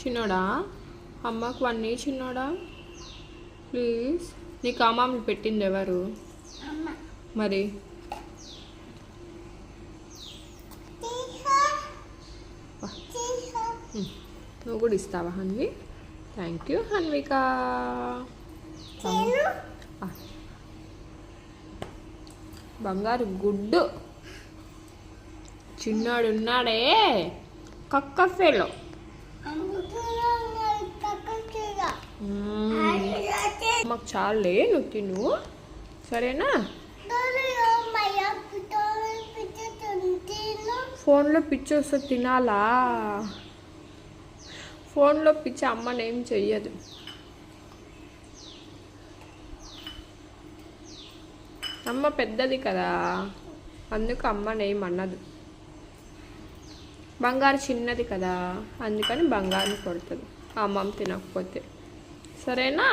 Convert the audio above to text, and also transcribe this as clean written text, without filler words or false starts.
చిన్నోడా అమ్మకు వన్నీ చిన్నోడా ప్లీజ్. నీకు అమ్మమ్మలు పెట్టింది ఎవరు మరి? నువ్వు కూడా ఇస్తావా హన్వి? Thank you Hanvika. బంగారు గుడ్డు చిన్నాడు ఉన్నాడే కక్కఫేలో. మాకు చాలే, నువ్వు తిను సరేనా? ఫోన్లో పిచ్చి వస్తే తినాలా? ఫోన్లో పిచ్చి అమ్మనేం చెయ్యదు. అమ్మ పెద్దది కదా, అందుకు అమ్మనేం అన్నదు. బంగారు చిన్నది కదా, అందుకని బంగారుని కొడుతుంది అమ్మమ్మ తినకపోతే. సరేనా?